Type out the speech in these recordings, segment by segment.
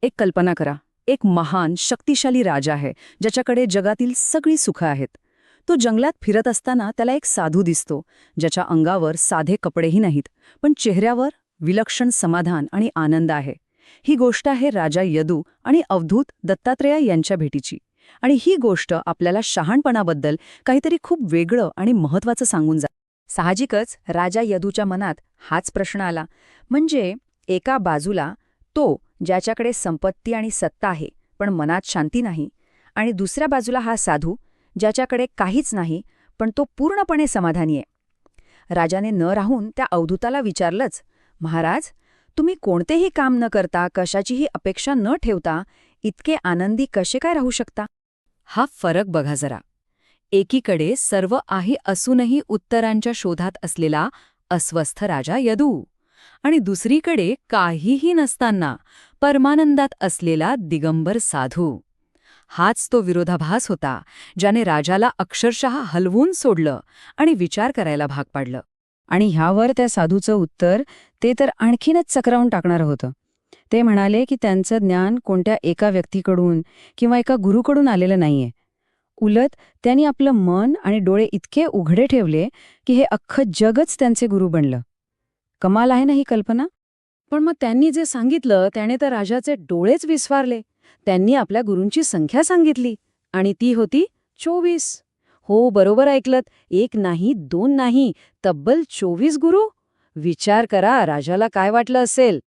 एक कल्पना करा, एक महान शक्तिशाली राजा आहे ज्याच्याकडे जगातील सगळी सुखं आहेत. तो जंगलात फिरत असताना त्याला एक साधू दिसतो, ज्याच्या अंगावर साधे कपडेही नाहीत, पण चेहऱ्यावर विलक्षण समाधान आणि आनंद आहे. ही गोष्ट आहे राजा यदू आणि अवधूत दत्तात्रेय यांच्या भेटीची. आणि ही गोष्ट आपल्याला शहाणपणाबद्दल काहीतरी खूप वेगळं आणि महत्त्वाचं सांगून जाते. साहजिकच राजा यदूच्या मनात हाच प्रश्न आला. म्हणजे एका बाजूला तो ज्याच्याकडे संपत्ती आणि सत्ता आहे पण मनात शांती नाही, आणि दुसऱ्या बाजूला हा साधू ज्याच्याकडे काहीच नाही पण तो पूर्णपणे समाधानी आहे. राजाने न राहून त्या अवधूताला विचारलंच, महाराज, तुम्ही कोणतेही काम न करता, कशाचीही अपेक्षा न ठेवता इतके आनंदी कसे काय राहू शकता? हा फरक बघा जरा. एकीकडे सर्व आहे असूनही उत्तरांच्या शोधात असलेला अस्वस्थ राजा यदू, आणि दुसरीकडे काहीही नसताना परमानंदात असलेला दिगंबर साधू. हाच तो विरोधाभास होता ज्याने राजाला अक्षरशः हलवून सोडलं आणि विचार करायला भाग पाडलं. आणि ह्यावर त्या साधूचं उत्तर ते तर आणखीनच चक्रावून टाकणारं होतं. ते म्हणाले की त्यांचं ज्ञान कोणत्या एका व्यक्तीकडून किंवा एका गुरुकडून आलेलं नाहीये. उलट त्यांनी आपलं मन आणि डोळे इतके उघडे ठेवले की हे अख्खं जगच त्यांचे गुरु बनलं. कमाल आहे ना ही कल्पना? पण मग त्यांनी जे सांगितलं त्याने तर राजाचे डोळेच विस्फारले. त्यांनी आपल्या गुरूंची संख्या सांगितली आणि ती होती 24. हो, बरोबर ऐकलत. एक नाही, दोन नाही, तब्बल 24 गुरु. विचार करा राजाला काय वाटलं असेल.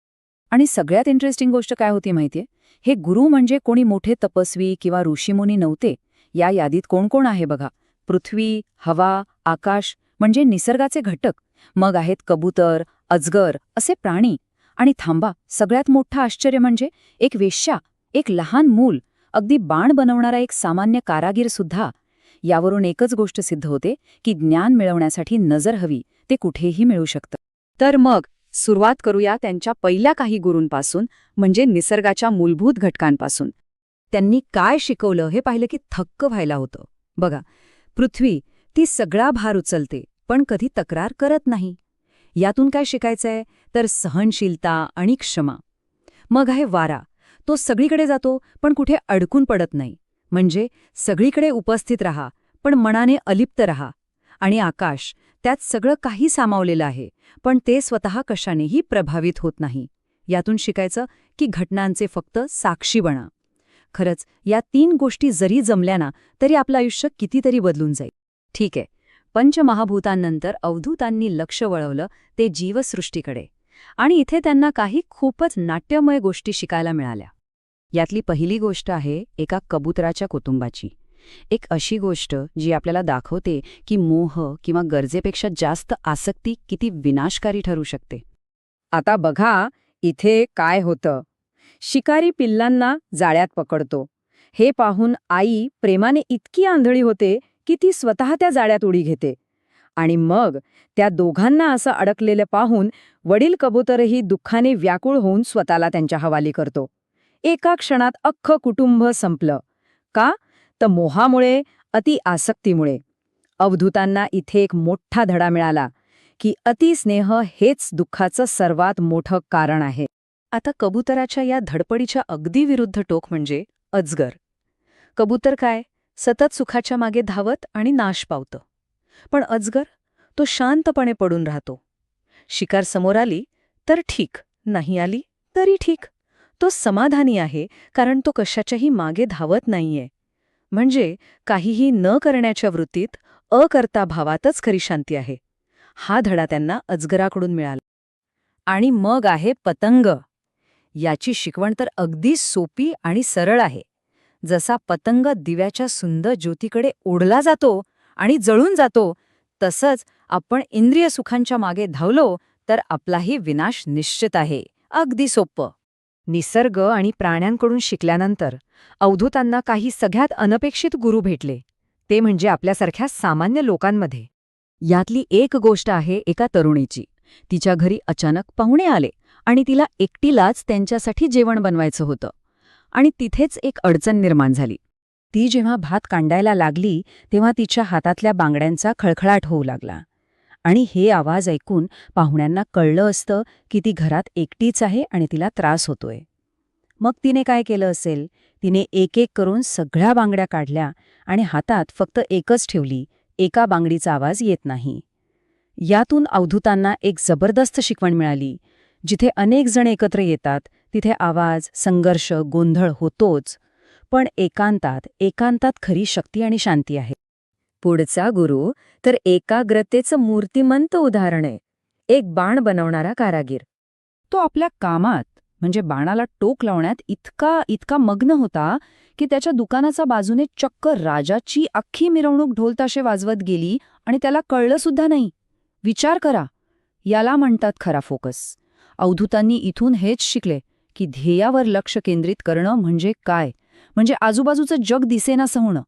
आणि सगळ्यात इंटरेस्टिंग गोष्ट काय होती माहितीये? हे गुरु म्हणजे कोणी मोठे तपस्वी किंवा ऋषीमुनी नव्हते. या यादीत कोण कोण आहे बघा. पृथ्वी, हवा, आकाश म्हणजे निसर्गाचे घटक. मग आहेत कबूतर, अजगर असे प्राणी. आणि थांबा, सगळ्यात मोठं आश्चर्य म्हणजे एक वेश्या, एक लहान मूल, अगदी बाण बनवणारा एक सामान्य कारागीर सुद्धा. यावरून एकच गोष्ट सिद्ध होते की ज्ञान मिळवण्यासाठी नजर हवी, ते कुठेही मिळू शकतं. तर मग सुरुवात करूया त्यांच्या पहिल्या काही गुरूंपासून, म्हणजे निसर्गाच्या मूलभूत घटकांपासून. त्यांनी काय शिकवलं हे पाहिलं की थक्क व्हायला होतं. बघा, पृथ्वी ती सगळा भार उचलते पण कधी तक्रार करत नाही. यातून काय शिकायचंय तर सहनशीलता आणि क्षमा. मग आहे वारा, तो सगळीकडे जातो पण कुठे अडकून पडत नाही, म्हणजे सगळीकडे उपस्थित राहा पण मनाने अलिप्त राहा. आणि आकाश, त्यात सगळं काही सामावलेलं आहे पण ते स्वतः कशानेही प्रभावित होत नाही. यातून शिकायचं की घटनांचे फक्त साक्षी बना. खरंच या 3 गोष्टी जरी जमल्या ना तरी आपलं आयुष्य कितीतरी बदलून जाईल. ठीक आहे, पंचमहाभूतांनंतर अवधूतांनी लक्ष वळवलं ते जीवसृष्टीकडे. आणि इथे त्यांना काही खूपच नाट्यमय गोष्टी शिकायला मिळाल्या. यातली पहिली गोष्ट आहे एका कबुतराच्या कुटुंबाची. एक अशी गोष्ट जी आपल्याला दाखवते की मोह किंवा गरजेपेक्षा जास्त आसक्ती किती विनाशकारी ठरू शकते. आता बघा इथे काय होतं. शिकारी पिल्लांना जाळ्यात पकडतो. हे पाहून आई प्रेमाने इतकी आंधळी होते की ती स्वतः त्या जाळ्यात उडी घेते. आणि मग त्या दोघांना असं अडकलेलं पाहून वडील कबूतरही दुःखाने व्याकुळ होऊन स्वतःला त्यांच्या हवाली करतो. एका क्षणात अख्खं कुटुंब संपलं. का? तर मोहामुळे, अति आसक्तीमुळे. अवधूतांना इथे एक मोठा धडा मिळाला की अतिस्नेह हेच दुःखाचं सर्वात मोठं कारण आहे. आता कबुतराच्या या धडपडीच्या अगदी विरुद्ध टोक म्हणजे अजगर. कबूतर काय, सतत सुखाच्या मागे धावत आणि नाश पावतं. पण अजगर, तो शांतपणे पडून राहतो. शिकार समोर आली तर ठीक, नाही आली तरी ठीक. तो समाधानी आहे कारण तो कशाच्याही मागे धावत नाहीये. म्हणजे काहीही न करण्याच्या वृत्तीत, अकर्ता भावातच खरी शांती आहे. हा धडा त्यांना अजगराकडून मिळाला. आणि मग आहे पतंग. याची शिकवण तर अगदी सोपी आणि सरळ आहे. जसा पतंग दिव्याच्या सुंदर ज्योतीकडे ओढला जातो आणि जळून जातो, तसंच आपण इंद्रिय सुखांच्या मागे धावलो तर आपलाही विनाश निश्चित आहे. अगदी सोपं. निसर्ग आणि प्राण्यांकडून शिकल्यानंतर अवधूतांना काही सगळ्यात अनपेक्षित गुरु भेटले. ते म्हणजे आपल्यासारख्या सामान्य लोकांमध्ये. यातली एक गोष्ट आहे एका तरुणीची. तिच्या घरी अचानक पाहुणे आले आणि तिला एकटीलाच त्यांच्यासाठी जेवण बनवायचं होतं. आणि तिथेच एक अडचण निर्माण झाली. ती जेव्हा भात कांडायला लागली तेव्हा तिच्या हातातल्या बांगड्यांचा खळखळाट होऊ लागला. आणि हे आवाज ऐकून पाहुण्यांना कळलं असतं की ती घरात एकटीच आहे आणि तिला त्रास होतोय. मग तिने काय केलं असेल? तिने एक एक करून सगळ्या बांगड्या काढल्या आणि हातात फक्त एकच ठेवली, एका बांगडीचा आवाज येत नाही. यातून अवधूतांना एक जबरदस्त शिकवण मिळाली. जिथे अनेक जण एकत्र येतात, तिथे आवाज, संघर्ष, गोंधळ होतोच. पण एकांतात खरी शक्ती आणि शांती आहे. पुढचा गुरु तर एकाग्रतेचं मूर्तिमंत उदाहरण आहे. एक बाण बनवणारा कारागीर. तो आपल्या कामात म्हणजे बाणाला टोक लावण्यात इतका मग्न होता की त्याच्या दुकानाच्या बाजूने चक्क राजाची अख्खी मिरवणूक ढोलताशे वाजवत गेली आणि त्याला कळलं सुद्धा नाही. विचार करा, याला म्हणतात खरा फोकस. अवधूतांनी इथून हेच शिकले की ध्येयावर लक्ष केंद्रित करणं म्हणजे काय, म्हणजे आजूबाजूचं जग दिसेनासं होणं.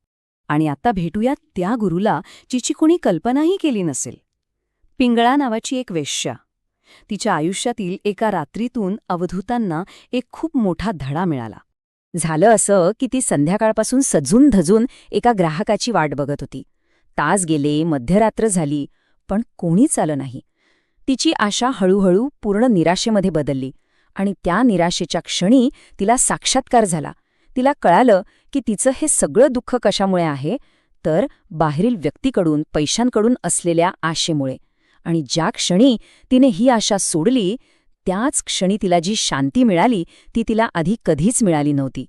आणि आता भेटूया त्या गुरुला जिची कोणी कल्पनाही केली नसेल. पिंगळा नावाची एक वेश्या. तिच्या आयुष्यातील एका रात्रीतून अवधूतांना एक खूप मोठा धडा मिळाला. झालं असं की ती संध्याकाळपासून सजून धजून एका ग्राहकाची वाट बघत होती. तास गेले, मध्यरात्र झाली, पण कोणीच आलं नाही. तिची आशा हळूहळू पूर्ण निराशेमध्ये बदलली आणि त्या निराशेच्या क्षणी तिला साक्षात्कार झाला. तिला कळालं की तिचं हे सगळं दुःख कशामुळे आहे, तर बाहेरील व्यक्तीकडून, पैशांकडून असलेल्या आशेमुळे. आणि ज्या क्षणी तिने ही आशा सोडली, त्याच क्षणी तिला जी शांती मिळाली ती तिला आधी कधीच मिळाली नव्हती.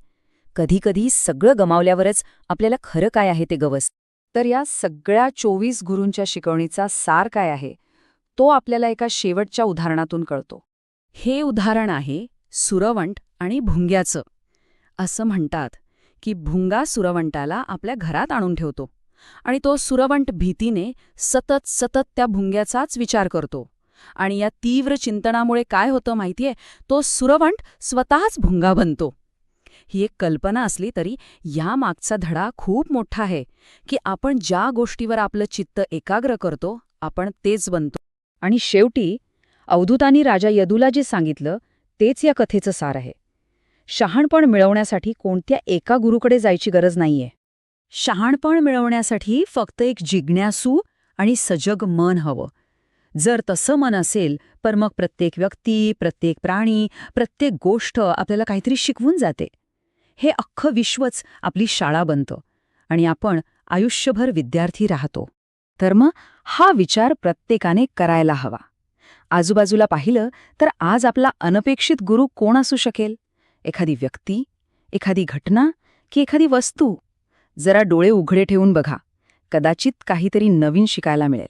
कधीकधी सगळं गमावल्यावरच आपल्याला खरं काय आहे ते गवसतं. तर या सगळ्या 24 गुरूंच्या शिकवणीचा सार काय आहे, तो आपल्याला एका शेवटच्या उदाहरणातून कळतो. हे उदाहरण आहे सुरवंट आणि भुंग्याचं. असं म्हणतात की भुंगा सुरवंटाला आपल्या घरात आणून ठेवतो आणि तो सुरवंट भीतीने सतत त्या भुंग्याचाच विचार करतो. आणि या तीव्र चिंतनामुळे काय होतं माहितीये, तो सुरवंट स्वतःच भुंगा बनतो. ही एक कल्पना असली तरी या मागचा धडा खूप मोठा आहे की आपण ज्या गोष्टीवर आपलं चित्त एकाग्र करतो, आपण तेच बनतो. आणि शेवटी अवधूतांनी राजा यदूला जे सांगितलं तेच या कथेचं सार आहे. शहाणपण मिळवण्यासाठी कोणत्या एका गुरुकडे जायची गरज नाहीये. शहाणपण मिळवण्यासाठी फक्त एक जिज्ञासू आणि सजग मन हवं. जर तसं मन असेल तर मग प्रत्येक व्यक्ती, प्रत्येक प्राणी, प्रत्येक गोष्ट आपल्याला काहीतरी शिकवून जाते. हे अख्खं विश्वच आपली शाळा बनतं आणि आपण आयुष्यभर विद्यार्थी राहतो. तर मग हा विचार प्रत्येकाने करायला हवा. आजूबाजूला पाहिलं तर आज आपला अनपेक्षित गुरु कोण असू शकेल? एखादी व्यक्ती, एखादी घटना की एखादी वस्तू? जरा डोळे उघडे ठेवून बघा, कदाचित काहीतरी नवीन शिकायला मिळेल.